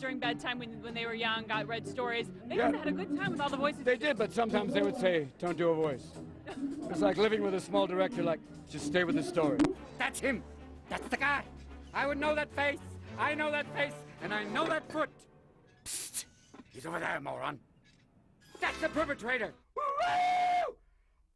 during bedtime when they were young, got read stories. They must have had a good time with all the voices. They did, but sometimes they would say, don't do a voice. It's like living with a small director, like, just stay with the story. That's him. That's the guy. I would know that face. I know that face, and I know that foot. Psst. He's over there, moron. That's the perpetrator. Woo-woo!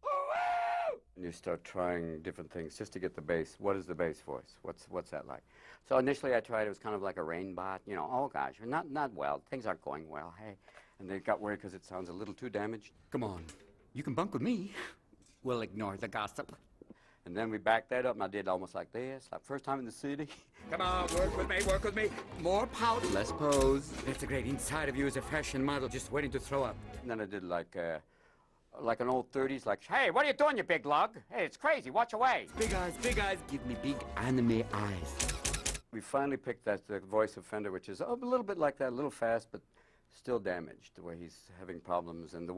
Woo-woo! And you start trying different things just to get the bass. What is the bass voice? What's that like? So initially I tried, it was kind of like a rain bot, you know, oh gosh, not well, things aren't going well, hey. And they got worried because it sounds a little too damaged. Come on, you can bunk with me. We'll ignore the gossip. And then we backed that up and I did almost like this, like first time in the city. Come on, work with me. More pout, less pose. There's the great inside of you as a fashion model just waiting to throw up. And then I did like an old 30s, like, hey, what are you doing, you big lug? Hey, it's crazy, watch away. Big eyes, give me big anime eyes. We finally picked the voice of Fender, which is a little bit like that, a little fast, but still damaged, the way he's having problems. And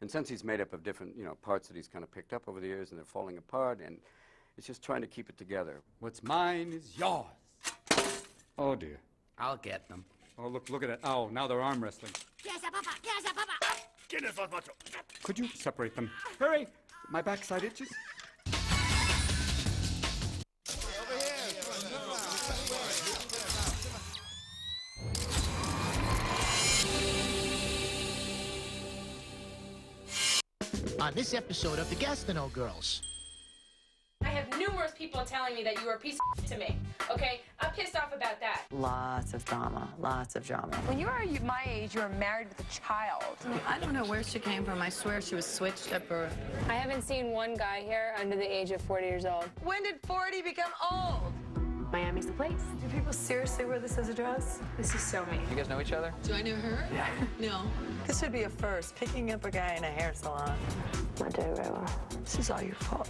since he's made up of different, you know, parts that he's kind of picked up over the years, and they're falling apart, and it's just trying to keep it together. What's mine is yours. Oh, dear. I'll get them. Oh, look at it. Oh, now they're arm wrestling. Could you separate them? Hurry! My backside itches. On this episode of the Gastineau Girls. I have numerous people telling me that you were a piece of to me, okay? I'm pissed off about that. Lots of drama. When you were my age, you were married with a child. I don't know where she came from. I swear she was switched up or... I haven't seen one guy here under the age of 40 years old. When did 40 become old? Miami's the place. Do people seriously wear this as a dress? This is so me. You guys know each other? Do I know her? Yeah. No. This would be a first, picking up a guy in a hair salon. Not doing very well. This is all your fault.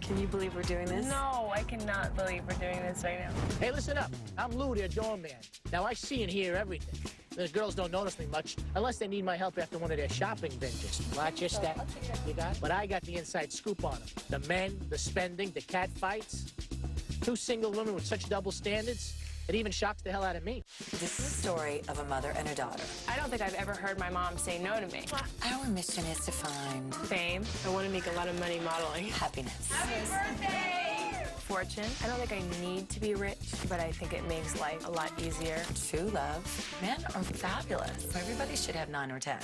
Can you believe we're doing this? No, I cannot believe we're doing this right now. Hey, listen up. I'm Lou, their doorman. Now, I see and hear everything. The girls don't notice me much unless they need my help after one of their shopping binges. Watch your step. You got it? But I got the inside scoop on them. The men, the spending, the cat fights. 2 single women with such double standards, it even shocks the hell out of me. This is a story of a mother and a daughter. I don't think I've ever heard my mom say no to me. Our mission is to find Fame. I want to make a lot of money modeling. happiness. Happy birthday! Fortune. I don't think I need to be rich, but I think it makes life a lot easier. True love. Men are fabulous. Everybody should have 9 or 10.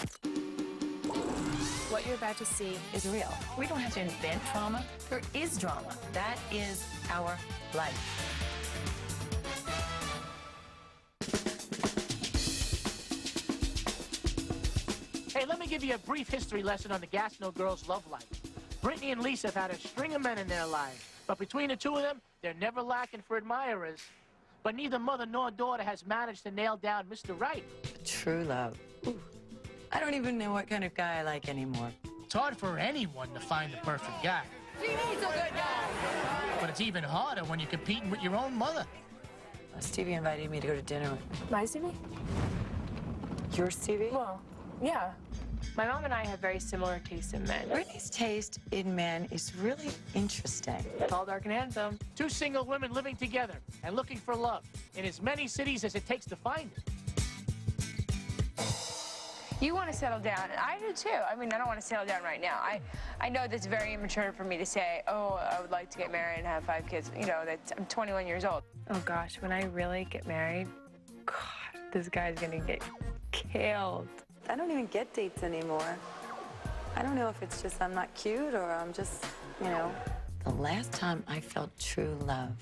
What you're about to see Is real. We don't have to invent trauma. There is drama. That is our life. Hey, let me give you a brief history lesson on the Gastineau Girls' love life. Brittany and Lisa have had a string of men in their lives, but between the two of them, they're never lacking for admirers. But neither mother nor daughter has managed to nail down Mr. Right. True love. Ooh. I don't even know what kind of guy I like anymore. It's hard for anyone to find the perfect guy. She needs a good guy. But it's even harder when you're competing with your own mother. Stevie invited me to go to dinner with My Stevie? your Stevie. Well, yeah. My mom and I have very similar tastes in men. Brittany's taste in men is really interesting. Tall, dark, and handsome. 2 single women living together and looking for love in as many cities as it takes to find it. You want to settle down, and I do too. I mean, I don't want to settle down right now. I know that's very immature for me to say, oh, I would like to get married and have 5 kids. You know, I'm 21 years old. Oh gosh, when I really get married, God, this guy's gonna get killed. I don't even get dates anymore. I don't know if it's just I'm not cute or I'm just, you know. The last time I felt true love.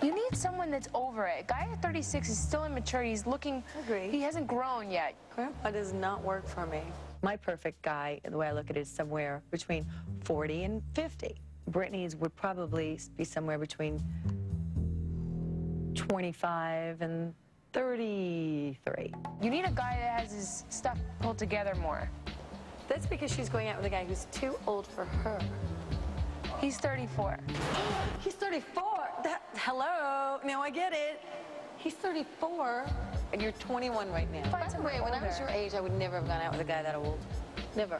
You need someone that's over it. A guy at 36 is still immature. He's looking. Agree. He hasn't grown yet. Grandpa does not work for me. My perfect guy, the way I look at it, is somewhere between 40 and 50. Brittany's would probably be somewhere between 25 and 33. You need a guy that has his stuff pulled together more. That's because she's going out with a guy who's too old for her. He's 34. He's 34? Hello? Now I get it. He's 34, and you're 21 right now. By the way, when I was your age, I would never have gone out with a guy that old. Never.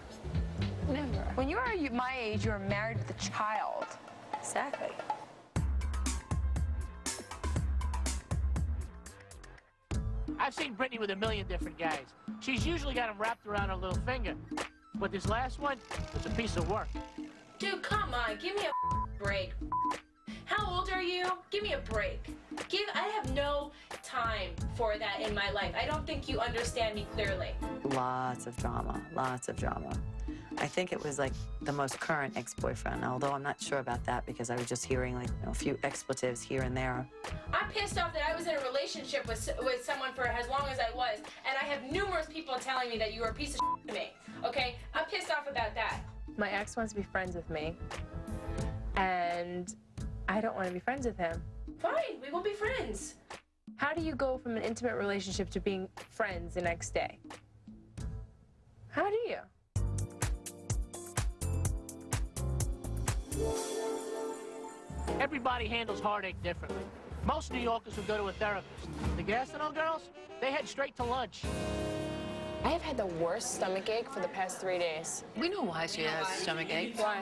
Never. When you were my age, you were married with a child. Exactly. I've seen Brittany with a million different guys. She's usually got them wrapped around her little finger. But this last one was a piece of work. Dude, come on, give me a break. How old are you? Give me a break. I have no time for that in my life. I don't think you understand me clearly. Lots of drama, lots of drama. I think it was like the most current ex-boyfriend, although I'm not sure about that because I was just hearing like a few expletives here and there. I'm pissed off that I was in a relationship with someone for as long as I was, and I have numerous people telling me that you were a piece of shit to me, okay? I'm pissed off about that. My ex wants to be friends with me, and I don't want to be friends with him. Fine, we will be friends. How do you go from an intimate relationship to being friends the next day? How do you? Everybody handles heartache differently. Most New Yorkers would go to a therapist. The Gastineau girls, they head straight to lunch. I have had the worst stomach ache for the past 3 days. We know why she has stomach aches. Why?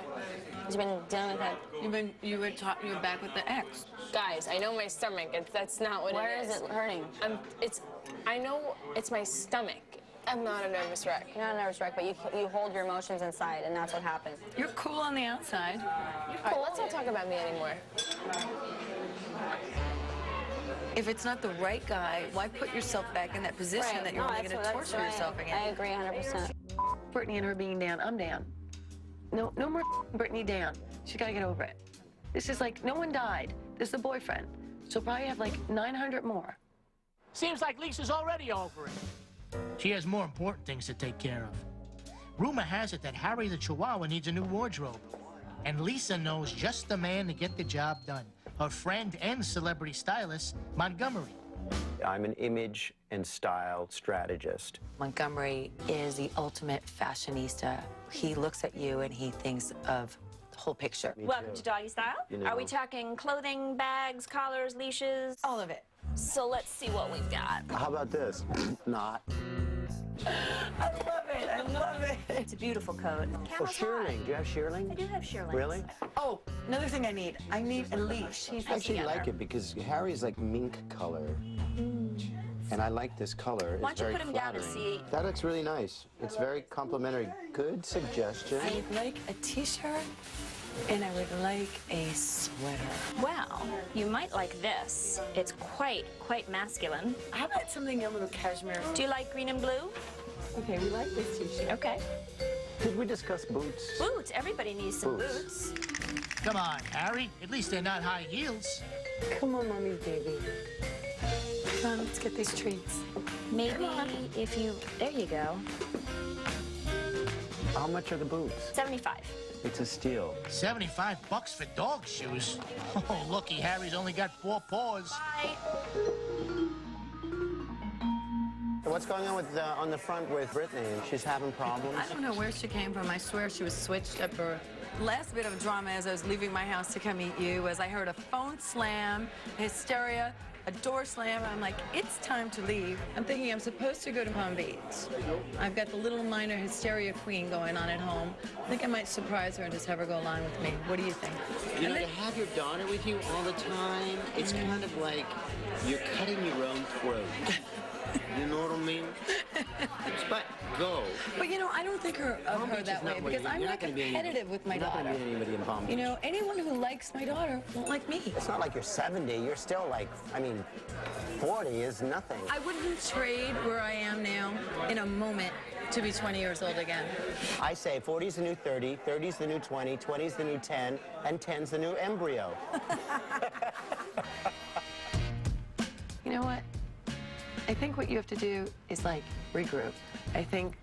You've been dealing with it. You were back with the ex. Guys, I know my stomach. That's not what Where it is. is it hurting? I know it's my stomach. I'm not a nervous wreck. You're not a nervous wreck, but you hold your emotions inside, and that's what happens. You're cool on the outside. Cool, let's not talk about me anymore. If it's not the right guy, why put yourself back in that position that you're only going to torture yourself again? I agree 100%. Brittany and her being down, I'm down. No more Brittany down. She's got to get over it. This is like, no one died. This is a boyfriend. She'll probably have like 900 more. Seems like Lisa's already over it. She has more important things to take care of. Rumor has it that Harry the Chihuahua needs a new wardrobe. And Lisa knows just the man to get the job done. Her friend and celebrity stylist, Montgomery. I'm an image and style strategist. Montgomery is the ultimate fashionista. He looks at you and he thinks of the whole picture. Welcome to Doggy Style. You know. Are we talking clothing, bags, collars, leashes? All of it. So let's see what we've got. How about this? Not. I love it. I love it. It's a beautiful coat. Oh, Camel's shearling. Do you have shearling? I do have shearlings. Really? Oh, another thing I need a leash. I actually like it because Harry's like mink color. And I like this color. Why It's don't you very put him down and flattering. see? That looks really nice. It's very complimentary. Good suggestion. I would like a t-shirt and I would like a sweater. Well, you might like this. It's quite masculine. How about something a little cashmere? Do you like green and blue? Okay, we like this t-shirt. Okay. Could we discuss boots? Boots. Everybody needs some Boots. boots. Come on, Harry. At least they're not high heels. Come on, mommy's baby. Come on, let's get these treats. Maybe if you... There you go. How much are the boots? 75. It's a steal. $75 for dog shoes. Oh, looky, Harry's only got 4 paws. Bye. What's going on with on the front with Brittany? She's having problems? I don't know where she came from. I swear she was switched up her last bit of drama as I was leaving my house to come meet you, as I heard a phone slam, hysteria, a door slam. I'm like, it's time to leave. I'm thinking I'm supposed to go to Palm Beach. I've got the little minor hysteria queen going on at home. I think I might surprise her and just have her go along with me. What do you think? You know, to have your daughter with you all the time, it's kind of like you're cutting your own throat. You know what I mean? But go. But you know, I don't think of her that way because I'm not competitive with my daughter. You're not going to meet anybody in Palm Beach. You know, anyone who likes my daughter won't like me. It's not like you're 70. You're still like, I mean, 40 is nothing. I wouldn't trade where I am now in a moment to be 20 years old again. I say 40's the new 30, 30's the new 20, 20's the new 10, and 10's the new embryo. You know what? I think what you have to do is like regroup. I think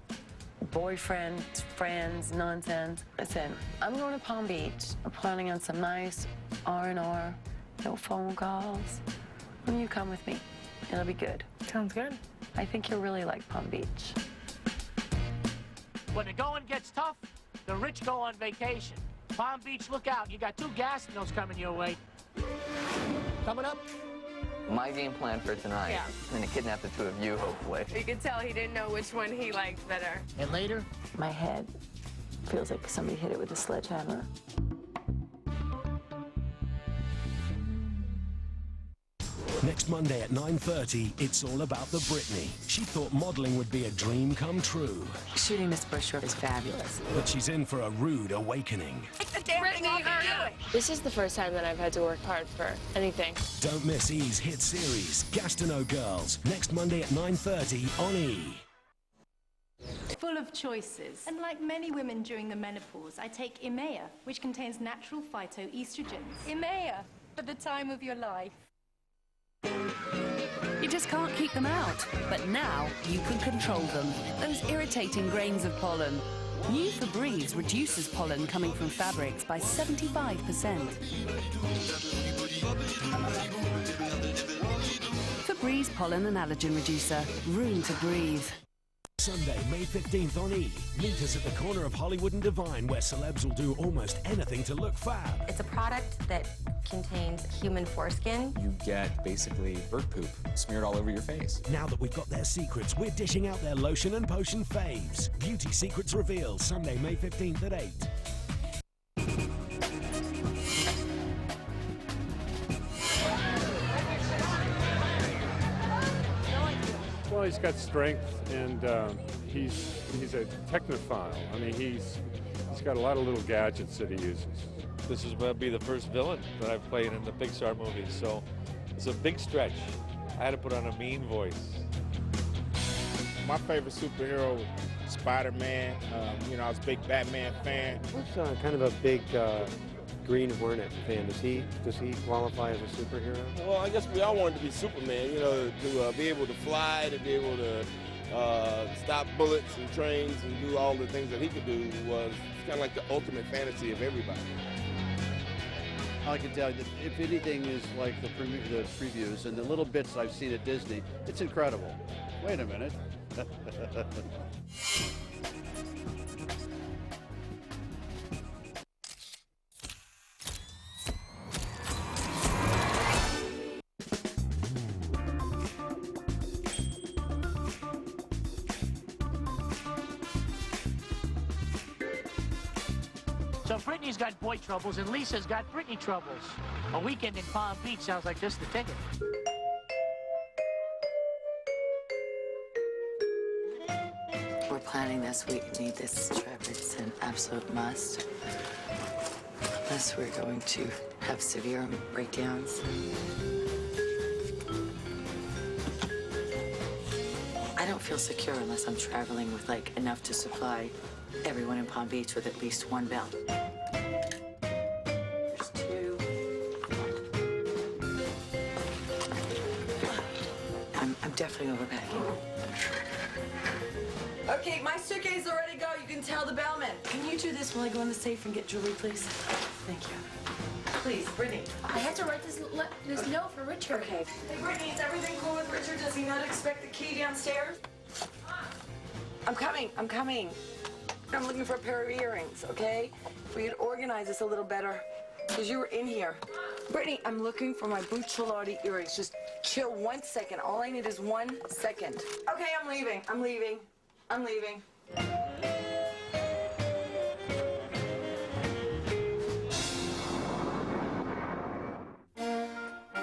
boyfriend, friends, nonsense. Listen, I'm going to Palm Beach. I'm planning on some nice R&R, no phone calls. When you come with me, it'll be good. Sounds good. I think you'll really like Palm Beach. When the going gets tough, the rich go on vacation. Palm Beach, look out. You got 2 Gastineaus coming your way. Coming up. My game plan for tonight is going to kidnap the 2 of you, hopefully. You could tell he didn't know which one he liked better. And later, My head feels like somebody hit it with a sledgehammer. Next Monday at 9:30, it's all about the Britney. She thought modeling would be a dream come true. Shooting this brochure is fabulous. But she's in for a rude awakening. This is the first time that I've had to work hard for anything. Don't miss E's hit series, Gastineau Girls, next Monday at 9:30 on E! Full of choices. And like many women during the menopause, I take Imea, which contains natural phytoestrogens. Imea, for the time of your life. You just can't keep them out. But now you can control them. Those irritating grains of pollen. New Febreze reduces pollen coming from fabrics by 75%. Febreze Pollen and Allergen Reducer. Room to breathe. Sunday, May 15th on E! Meet us at the corner of Hollywood and Divine, where celebs will do almost anything to look fab. It's a product that contains human foreskin. You get basically bird poop smeared all over your face. Now that we've got their secrets, we're dishing out their lotion and potion faves. Beauty Secrets revealed, Sunday, May 15th at 8. Well, he's got strength, and he's a technophile. I mean, he's got a lot of little gadgets that he uses. This is going to be the first villain that I've played in the Pixar movies, so it's a big stretch. I had to put on a mean voice. My favorite superhero was Spider-Man. I was a big Batman fan. What's kind of a big Green Hornet fan? Does he qualify as a superhero? Well, I guess we all wanted to be Superman, to be able to fly, to be able to stop bullets and trains and do all the things that he could do was kind of like the ultimate fantasy of everybody. I can tell you that if anything is like the previews and the little bits I've seen at Disney, it's incredible. Wait a minute. So Brittany's got boy troubles and Lisa's got Brittany troubles. A weekend in Palm Beach sounds like just the ticket. We're planning this. We need this trip. It's an absolute must. Unless we're going to have severe breakdowns. I don't feel secure unless I'm traveling with enough to supply everyone in Palm Beach with at least one belt. There's two. I'm definitely overpacking. Okay, my suitcase is ready to go. You can tell the bellman. Can you do this while I go in the safe and get jewelry, please? Thank you. Please, Brittany. I had to write this note for Richard. Okay. Hey, Brittany, is everything cool with Richard? Does he not expect the key downstairs? I'm coming. I'm looking for a pair of earrings, okay? If we could organize this a little better, because you were in here. Brittany, I'm looking for my Bucciolotti earrings. Just chill 1 second. All I need is 1 second. Okay, I'm leaving.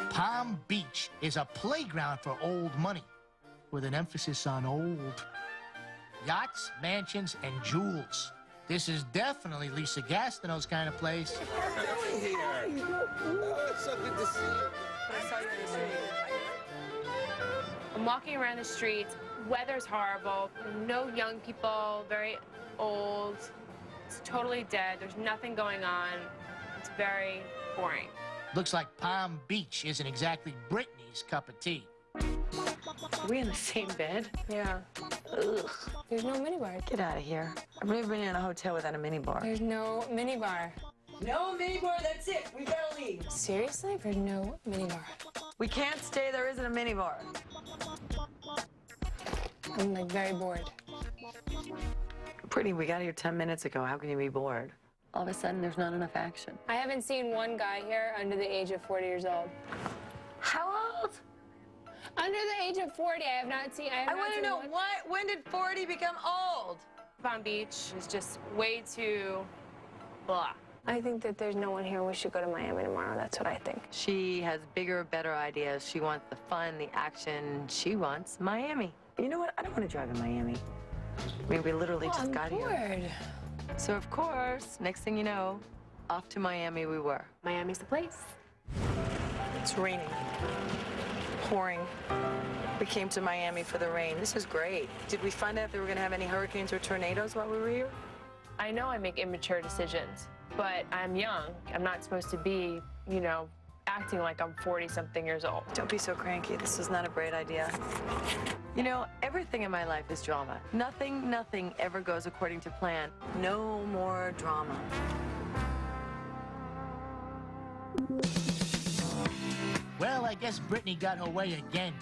Palm Beach is a playground for old money, with an emphasis on old. Yachts, mansions, and jewels. This is definitely Lisa Gastineau's kind of place. It's so good to see you. I'm walking around the streets. Weather's horrible. No young people, very old. It's totally dead. There's nothing going on. It's very boring. Looks like Palm Beach isn't exactly Brittany's cup of tea. Are we in the same bed? Yeah. Ugh. There's no minibar. Get out of here. I've never been in a hotel without a minibar. There's no minibar. No minibar, that's it. We gotta leave. Seriously? There's no minibar. We can't stay. There isn't a minibar. I'm very bored. Brittany, we got here 10 minutes ago. How can you be bored? All of a sudden, there's not enough action. I haven't seen one guy here under the age of 40 years old. How old? Under the age of 40, I have not seen. I want to know when did 40 become old? Palm Beach is just way too blah. I think that there's no one here. We should go to Miami tomorrow. That's what I think. She has bigger, better ideas. She wants the fun, the action. She wants Miami. You know what? I don't want to drive in Miami. I mean, we literally just got here. So, of course, next thing you know, off to Miami we were. Miami's the place. It's raining, pouring. We came to Miami for the rain. This is great. Did we find out if there were going to have any hurricanes or tornadoes while we were here? I know I make immature decisions, but I'm young. I'm not supposed to be, you know, acting like I'm 40-something years old. Don't be so cranky. This was not a great idea. You know, everything in my life is drama. Nothing ever goes according to plan. No more drama. Well, I guess Brittany got her way again.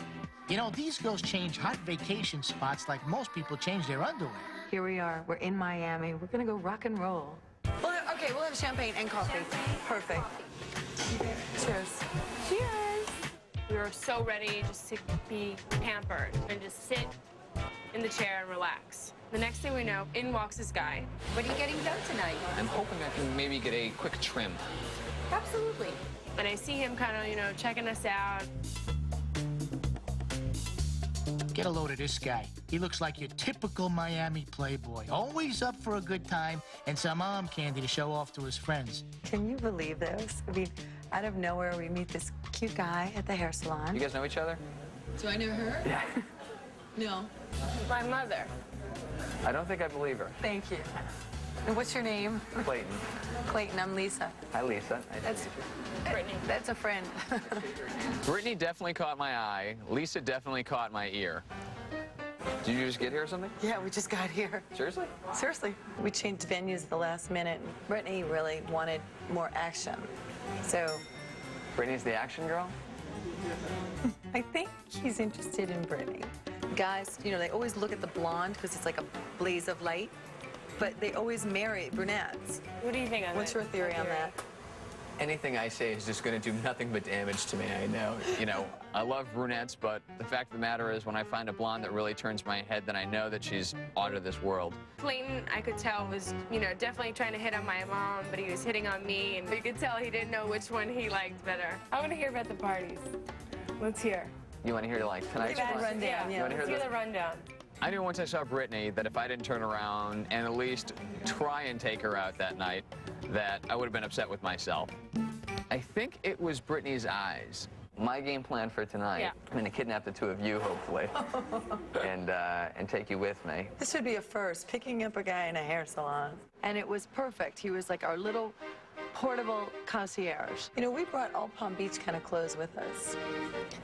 You know, these girls change hot vacation spots like most people change their underwear. Here we are. We're in Miami. We're gonna go rock and roll. Well, okay, we'll have champagne and coffee. Perfect. Cheers. Cheers. We were so ready just to be pampered and just sit in the chair and relax. The next thing we know, in walks this guy. What are you getting done tonight? I'm hoping I can maybe get a quick trim. Absolutely. And I see him kind of, you know, checking us out. Get a load of this guy. He looks like your typical Miami playboy. Always up for a good time and some arm candy to show off to his friends. Can you believe this? I mean, out of nowhere, we meet this cute guy at the hair salon. You guys know each other? Do I know her? Yeah. No. My mother. I don't think I believe her. Thank you. And what's your name? Clayton. Clayton, I'm Lisa. Hi, Lisa. Nice to meet you. Brittany. That's a friend. Brittany definitely caught my eye. Lisa definitely caught my ear. Did you just get here or something? Yeah, we just got here. Seriously? Seriously. We changed venues at the last minute. Brittany really wanted more action. So Brittany's the action girl? I think he's interested in Brittany. Guys, you know, they always look at the blonde because it's like a blaze of light, but they always marry brunettes. What do you think on What's your theory on that? Anything I say is just going to do nothing but damage to me, I know. You know, I love brunettes, but the fact of the matter is when I find a blonde that really turns my head, then I know that she's out of this world. Clayton, I could tell, was, you know, definitely trying to hit on my mom, but he was hitting on me, and you could tell he didn't know which one he liked better. I want to hear about the parties. Let's hear. You want to hear, like, tonight's Give us a one? rundown, You want to Let's hear hear the rundown. I knew once I saw Brittany that if I didn't turn around and at least try and take her out that night, that I would have been upset with myself. I think it was Brittany's eyes. My game plan for tonight, I'm going to kidnap the two of you, hopefully, and take you with me. This would be a first, picking up a guy in a hair salon. And it was perfect. He was like our little portable concierge. You know, we brought all Palm Beach kind of clothes with us.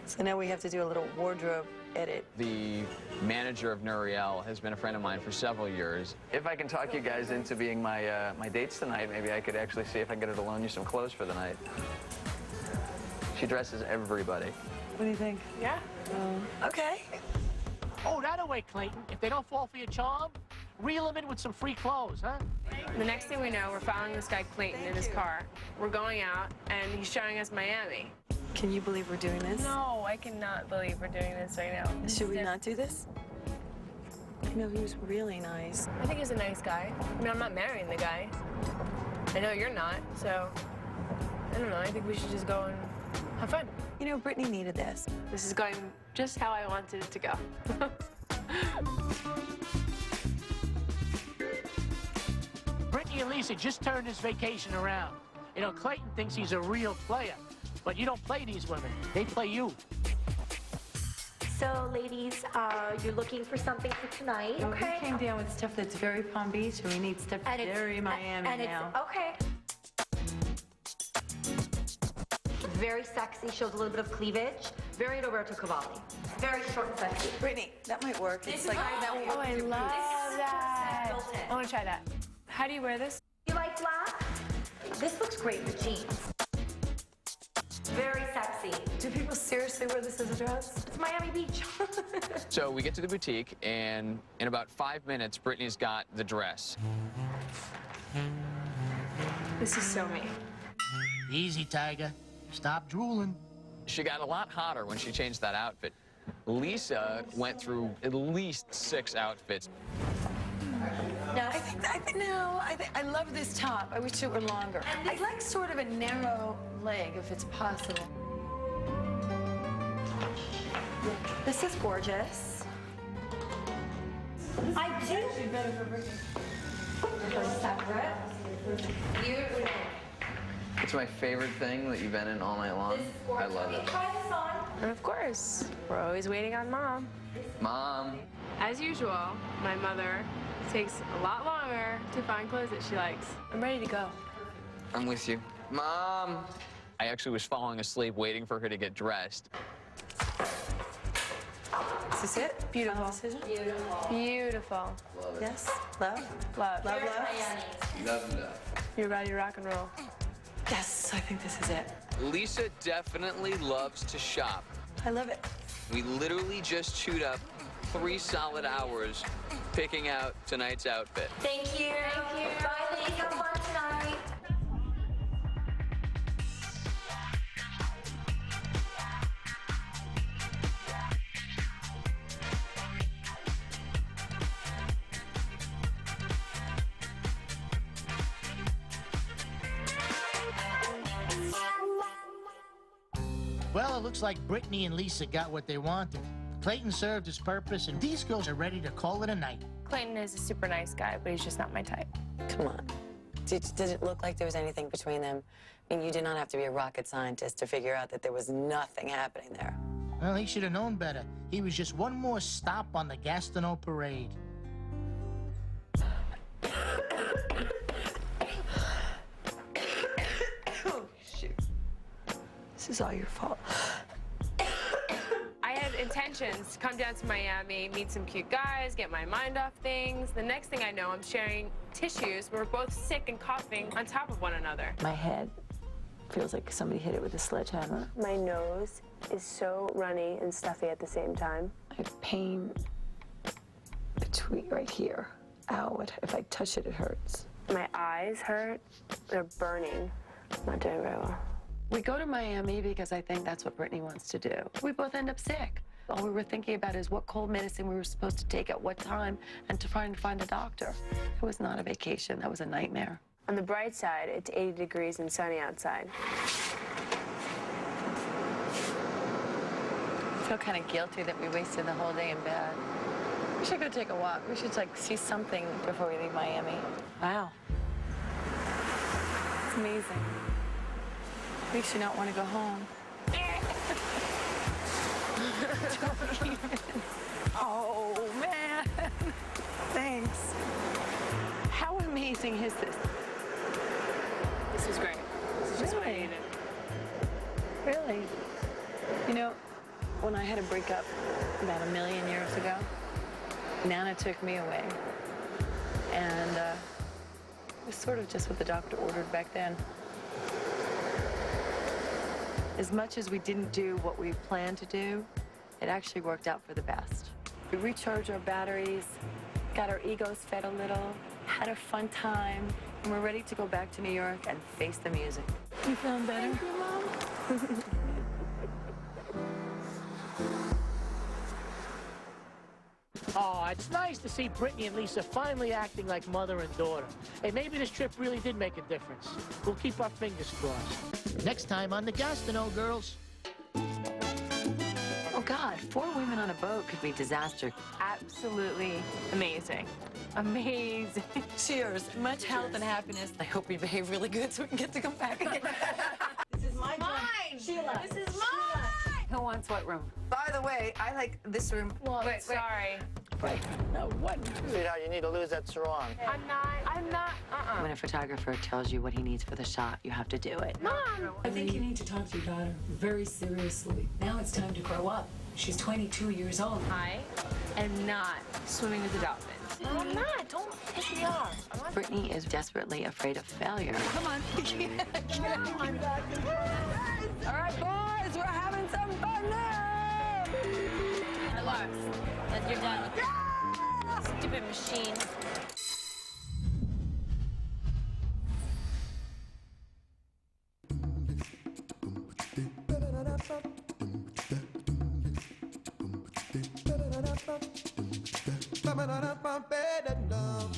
So now we have to do a little wardrobe edit. The manager of Nuriel has been a friend of mine for several years. If I can talk you guys into being my dates tonight, maybe I could actually see if I can get her to loan you some clothes for the night. She dresses everybody. What do you think? Yeah. Okay. Oh, that'll wait, Clayton. If they don't fall for your charm, reel them in with some free clothes, huh? The next thing we know, we're following this guy Clayton in his car. We're going out, and he's showing us Miami. Can you believe we're doing this? No, I cannot believe we're doing this right now. Should we not do this? You know, he was really nice. I think he's a nice guy. I mean, I'm not marrying the guy. I know you're not, so I don't know. I think we should just go and have fun. You know, Brittany needed this. This is going just how I wanted it to go. Brittany and Lisa just turned this vacation around. You know, Clayton thinks he's a real player, but you don't play these women. They play you. So, ladies, you're looking for something for tonight, okay? We came down with stuff that's very Palm Beach, and we need stuff very Miami now. Okay. Very sexy, shows a little bit of cleavage. Very Roberto Cavalli. Very short and sexy. Brittany, that might work. This It's is like my that. Oh, I love that. I want to try that. How do you wear this? You like black? This looks great with jeans. Very sexy. Do people seriously wear this as a dress? It's Miami Beach. So we get to the boutique, and in about 5 minutes, Brittany's got the dress. This is so me. Easy, Tiger. Stop drooling. She got a lot hotter when she changed that outfit. Lisa went through at least 6 outfits. No, I think No, I love this top. I wish it were longer. I'd like sort of a narrow leg if it's possible. This is gorgeous. I do. Separate. Beautiful. It's my favorite thing that you've been in all night long. I love it. And of course, we're always waiting on Mom. Mom. As usual, my mother takes a lot longer to find clothes that she likes. I'm ready to go. I'm with you. Mom! I actually was falling asleep waiting for her to get dressed. Is this it? Beautiful. Decision? Beautiful. Beautiful. Love it. Yes? Love? Love. Love, love? Love. You're ready to rock and roll. Yes, I think this is it. Lisa definitely loves to shop. I love it. We literally just chewed up 3 solid hours picking out tonight's outfit. Thank you. Thank you. Bye, ladies. Have fun tonight. Well, it looks like Brittany and Lisa got what they wanted. Clayton served his purpose, and these girls are ready to call it a night. Clayton is a super nice guy, but he's just not my type. Come on. Did it look like there was anything between them? I mean, you did not have to be a rocket scientist to figure out that there was nothing happening there. Well, he should have known better. He was just one more stop on the Gastineau parade. Oh, shoot. This is all your fault. I had intentions to come down to Miami, meet some cute guys, get my mind off things. The next thing I know, I'm sharing tissues. We're both sick and coughing on top of one another. My head feels like somebody hit it with a sledgehammer. My nose is so runny and stuffy at the same time. I have pain between right here. Ow, if I touch it, it hurts. My eyes hurt. They're burning. I'm not doing very well. We go to Miami because I think that's what Brittany wants to do. We both end up sick. All we were thinking about is what cold medicine we were supposed to take at what time and to try and find a doctor. It was not a vacation. That was a nightmare. On the bright side, it's 80 degrees and sunny outside. I feel kind of guilty that we wasted the whole day in bed. We should go take a walk. We should, like, see something before we leave Miami. Wow. It's amazing. Makes you not want to go home. Don't even. Oh, man. Thanks. How amazing is this? This is great. This is just what I needed. Really? You know, when I had a breakup about 1 million years ago, Nana took me away. And it was sort of just what the doctor ordered back then. As much as we didn't do what we planned to do, it actually worked out for the best. We recharged our batteries, got our egos fed a little, had a fun time, and we're ready to go back to New York and face the music. You feeling better? Thank you, Mom. Oh, it's nice to see Brittany and Lisa finally acting like mother and daughter. Hey, maybe this trip really did make a difference. We'll keep our fingers crossed. Next time on the Gastineau Girls. Oh, God, 4 women on a boat could be disaster. Absolutely amazing. Amazing. Cheers. Much health and happiness. I hope we behave really good so we can get to come back again. This is my Mine! Sheila. This is mine! Who wants what room? By the way, I like this room. Wait, sorry. Wait, no, what? Sweetheart, you need to lose that sarong. I'm not, When a photographer tells you what he needs for the shot, you have to do it. Mom! I think you need to talk to your daughter very seriously. Now it's time to grow up. She's 22 years old. I am not swimming with the dolphins. No, I'm not. Don't piss me off. Brittany is desperately afraid of failure. Come on. All right, boys, we're having some fun now. Relax. That you're done with this stupid machine. Ba-ba-da-da-ba-ba-da-dum.